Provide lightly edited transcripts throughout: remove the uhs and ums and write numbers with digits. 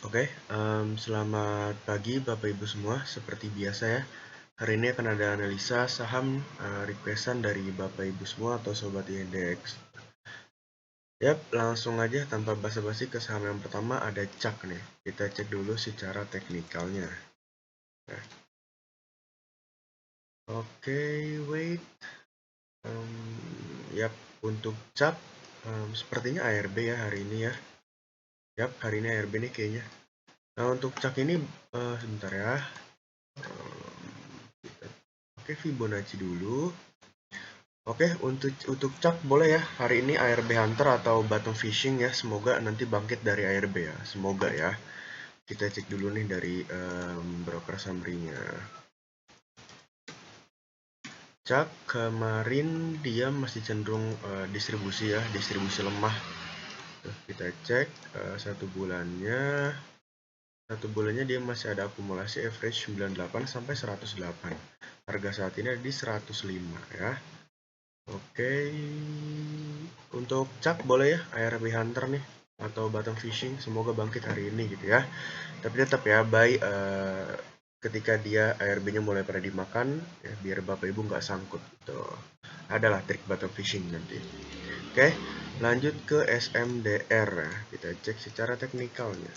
Oke, selamat pagi Bapak Ibu semua. Seperti biasa ya, hari ini akan ada analisa saham requestan dari Bapak Ibu semua atau Sobat INDX. Yap, langsung aja tanpa basa-basi ke saham yang pertama ada CAK nih. Kita cek dulu secara teknikalnya. Nah, oke, wait. Yap, untuk CAK sepertinya ARB ya hari ini ya. Yap, hari ini ARB nih kayaknya. Nah, untuk CAK ini sebentar ya. Oke, Fibonacci dulu. Oke, untuk CAK boleh ya. Hari ini ARB Hunter atau bottom fishing ya. Semoga nanti bangkit dari ARB ya. Semoga ya. Kita cek dulu nih dari broker summary-nya. CAK kemarin dia masih cenderung distribusi ya, distribusi lemah. Tuh, kita cek satu bulannya. Satu bulannya dia masih ada akumulasi average 98 sampai 108. Harga saat ini ada di 105 ya. Oke, untuk CAK boleh ya, ARB Hunter nih atau bottom fishing, semoga bangkit hari ini gitu ya. Tapi tetap ya, buy ketika dia ARB-nya mulai pada dimakan, ya, biar Bapak Ibu nggak sangkut gitu. Adalah trik bottom fishing nanti. Oke, lanjut ke SMDR. Kita cek secara teknikalnya.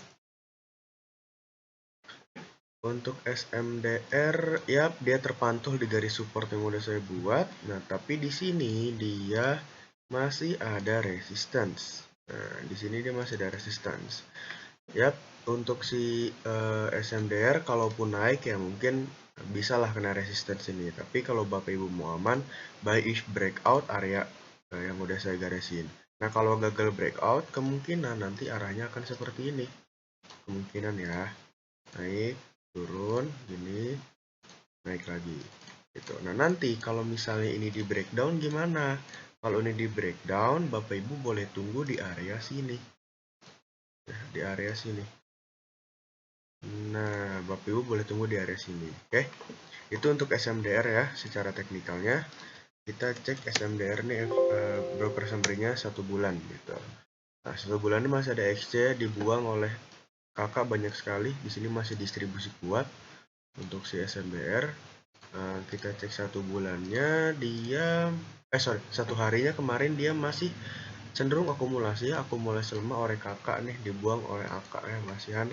Untuk SMDR, ya dia terpantul di garis support yang udah saya buat. Nah, tapi di sini dia masih ada resistance. Nah, di sini dia masih ada resistance. Yap, untuk si SMDR kalaupun naik ya mungkin bisalah kena resistance ini. Tapi kalau Bapak Ibu mau aman, buy if breakout area yang udah saya garisin. Nah, kalau gagal breakout, kemungkinan nanti arahnya akan seperti ini. Kemungkinan ya, naik, turun, gini, naik lagi. Gitu. Nah, nanti kalau misalnya ini di breakdown gimana? Kalau ini di breakdown, Bapak Ibu boleh tunggu di area sini. Nah, di area sini. Nah, Bapak Ibu boleh tunggu di area sini. Oke. Itu untuk SMDR ya, secara teknikalnya. Kita cek SMDR nih broker summary-nya 1 bulan gitu. Nah, 1 bulan ini masih ada XC dibuang oleh kakak banyak sekali. Di sini masih distribusi kuat untuk si SMDR. Kita cek 1 bulannya dia satu harinya kemarin dia masih cenderung akumulasi ya, akumulasi lemah oleh kakak nih, dibuang oleh akak ya, masihan.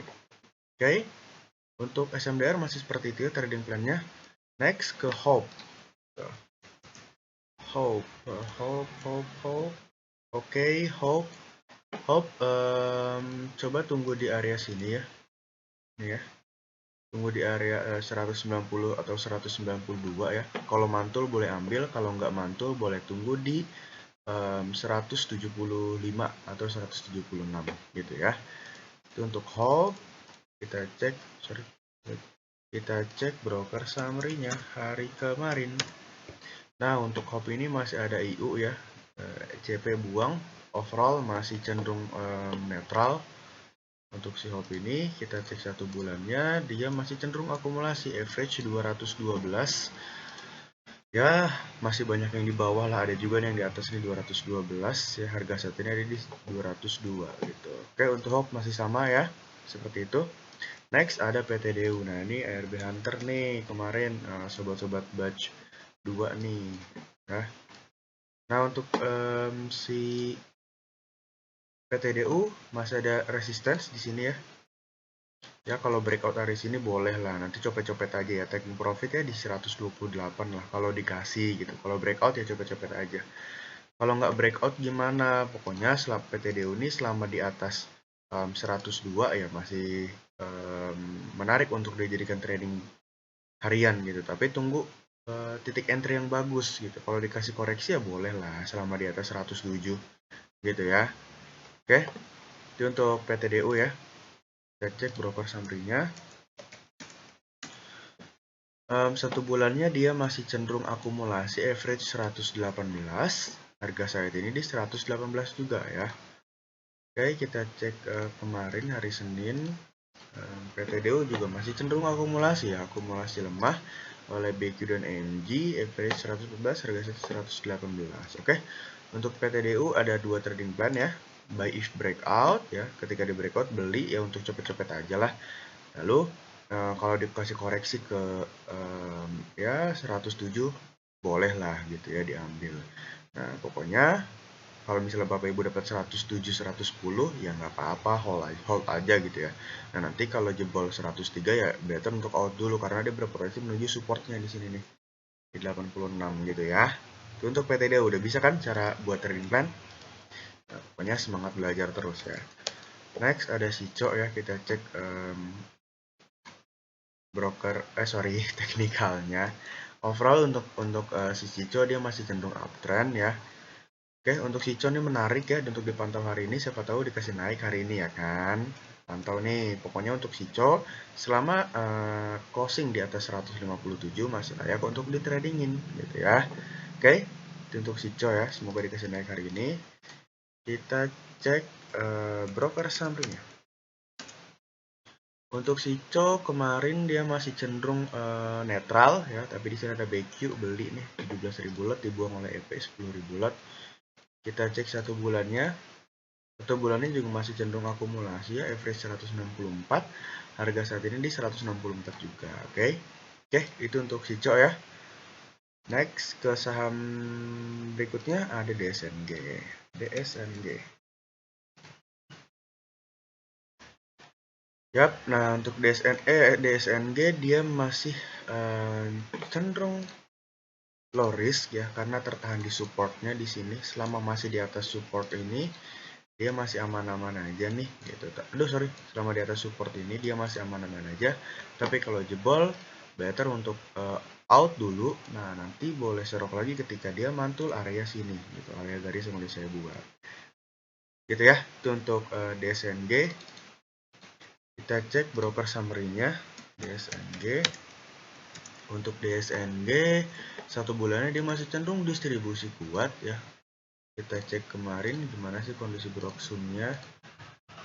Oke, untuk SMDR masih seperti itu ya trading plan-nya. Next ke Hope. Hope. Oke, Hope. Coba tunggu di area sini ya. Nih ya. Tunggu di area 190 atau 192 ya. Kalau mantul boleh ambil, kalau nggak mantul boleh tunggu di 175 atau 176 gitu ya. Itu untuk Hope. Kita cek broker summary-nya hari kemarin. Nah, untuk Hope ini masih ada IU ya. CP buang, overall masih cenderung netral. Untuk si Hope ini kita cek 1 bulannya, dia masih cenderung akumulasi average 212. Ya, masih banyak yang di bawah lah, ada juga yang di atas ini 212 ya, harga saat ini ada di 202 gitu. Oke, untuk Hope masih sama ya, seperti itu. Next ada PTDU. Nah, ini ARB Hunter nih kemarin sobat-sobat batch 2 nih ya. Nah, untuk si PTDU masih ada resistance di sini ya. Ya, kalau breakout dari sini boleh lah. Nanti copet-copet aja ya. Taking profit ya di 128 lah kalau dikasih gitu. Kalau breakout ya copet-copet aja. Kalau nggak breakout gimana? Pokoknya selama PTDU ini selama di atas 102 ya masih menarik untuk dijadikan trading harian gitu. Tapi tunggu titik entry yang bagus gitu. Kalau dikasih koreksi ya boleh lah selama di atas 107 gitu ya. Oke, itu untuk PTDU ya. Kita cek broker summary-nya. 1 bulannya dia masih cenderung akumulasi average 118. Harga saat ini di 118 juga ya. Oke, kita cek kemarin hari Senin. PTDU juga masih cenderung akumulasi ya, akumulasi lemah oleh BQ dan MG, average 114, harga 118. Oke, untuk PTDU ada 2 trading plan ya. buy if breakout ya, ketika di breakout beli ya untuk cepet-cepet aja lah. Lalu kalau dikasih koreksi ke ya 107 boleh lah gitu ya diambil. Nah pokoknya kalau misalnya Bapak Ibu dapat 107, 110 ya nggak apa-apa, hold aja gitu ya. Nah nanti kalau jebol 103 ya better untuk out dulu karena dia berpotensi menuju supportnya di sini nih di 86 gitu ya. Itu untuk PTD udah bisa kan cara buat trading plan. Nah, pokoknya semangat belajar terus ya. Next ada Sico ya, kita cek teknikalnya. Overall untuk si Sico dia masih cenderung uptrend ya. Oke, untuk Sico ini menarik ya untuk dipantau hari ini, siapa tahu dikasih naik hari ini ya kan. Pantau nih, pokoknya untuk Sico selama closing di atas 157 masih layak untuk di tradingin gitu ya. Oke, itu untuk Sico ya, semoga dikasih naik hari ini. Kita cek broker summary-nya. Untuk Sico kemarin dia masih cenderung netral ya, tapi di sini ada BQ beli nih 17.000 lot dibuang oleh EP 10.000 lot. Kita cek satu bulannya. Satu bulannya juga masih cenderung akumulasi ya, average 164. Harga saat ini di 164 juga, oke. Oke, itu untuk Sico ya. Next ke saham berikutnya ada DSNG. Yap, nah untuk DSNG dia masih cenderung low risk ya karena tertahan di supportnya di sini. Selama masih di atas support ini dia masih aman-aman aja nih gitu. Selama di atas support ini dia masih aman-aman aja. Tapi kalau jebol better untuk out dulu. Nah, nanti boleh serok lagi ketika dia mantul area sini gitu, area garis yang udah saya buat. Gitu ya. Itu untuk DSNG. Kita cek broker summary-nya DSNG. Untuk DSNG satu bulannya dia masih cenderung distribusi kuat ya. Kita cek kemarin gimana sih kondisi Broxum-nya.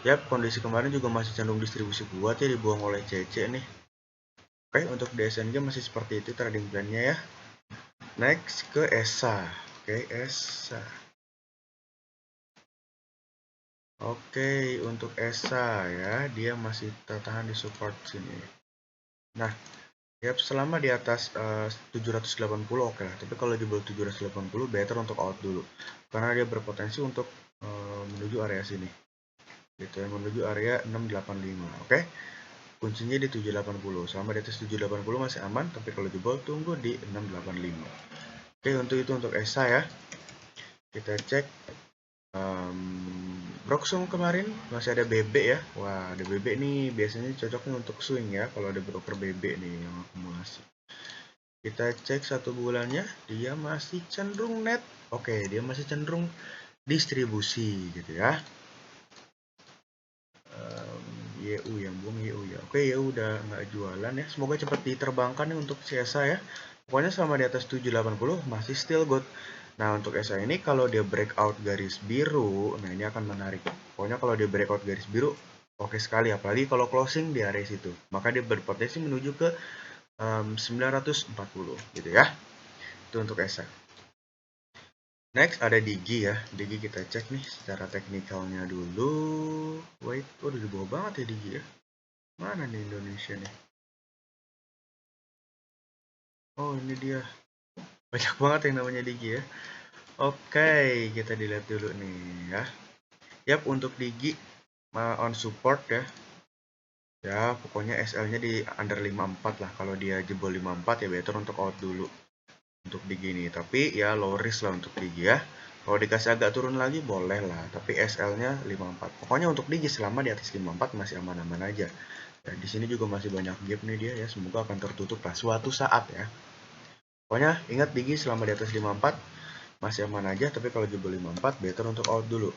Yap, kondisi kemarin juga masih cenderung distribusi kuat ya, dibuang oleh CC nih. Oke, untuk DSNG masih seperti itu trading plan-nya ya. Next ke ESA. Oke, ESA. Oke, untuk ESA ya, dia masih tertahan di support sini. Nah, yap, selama di atas 780 oke lah. Tapi kalau di bawah 780 better untuk out dulu. Karena dia berpotensi untuk menuju area sini. Gitu ya, menuju area 685. Oke. Kuncinya di 780. Selama di atas 780 masih aman, tapi kalau jebol tunggu di 685. Oke, untuk itu untuk ESA ya. Kita cek Broxum kemarin masih ada BB ya. Wah, ada BB nih biasanya cocoknya untuk swing ya kalau ada broker BB nih yang akumulasi. Kita cek satu bulannya, dia masih cenderung net. Oke, dia masih cenderung distribusi gitu ya. YU yang buang YU ya. Oke, YU udah nggak jualan ya. Semoga cepat diterbangkan nih untuk CSA ya. Pokoknya selama di atas 780 masih still good. Nah, untuk SA ini kalau dia breakout garis biru, nah ini akan menarik. Pokoknya kalau dia breakout garis biru, oke sekali. Apalagi kalau closing di area situ. Maka dia berpotensi menuju ke 940 gitu ya. Itu untuk SA. Next ada Digi ya. Digi kita cek nih secara teknikalnya dulu. Wait, udah di bawah banget ya Digi ya. Mana nih Indonesia nih? Oh, ini dia. Banyak banget yang namanya Digi ya. Oke, kita dilihat dulu nih ya. Yap, untuk Digi on support ya. Ya, pokoknya SL-nya di under 54 lah. Kalau dia jebol 54 ya better untuk out dulu. Untuk Digi ini. Tapi ya low risk lah untuk Digi ya. Kalau dikasih agak turun lagi boleh lah. Tapi SL-nya 54. Pokoknya untuk Digi selama di atas 54 masih aman-aman aja. Dan di sini juga masih banyak gap nih dia ya. Semoga akan tertutup lah suatu saat ya. Pokoknya ingat Digi selama di atas 54 masih aman aja, tapi kalau jebol 54 better untuk out dulu.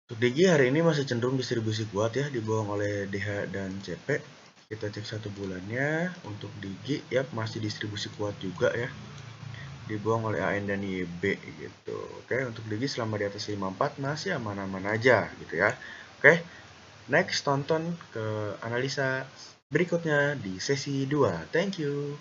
Untuk Digi hari ini masih cenderung distribusi kuat ya, dibuang oleh DH dan CP. Kita cek satu bulannya. Untuk Digi ya masih distribusi kuat juga ya, dibuang oleh AN dan YB gitu. Oke, untuk Digi selama di atas 54 masih aman-aman aja gitu ya. Oke, next tonton ke analisa berikutnya di sesi 2. Thank you.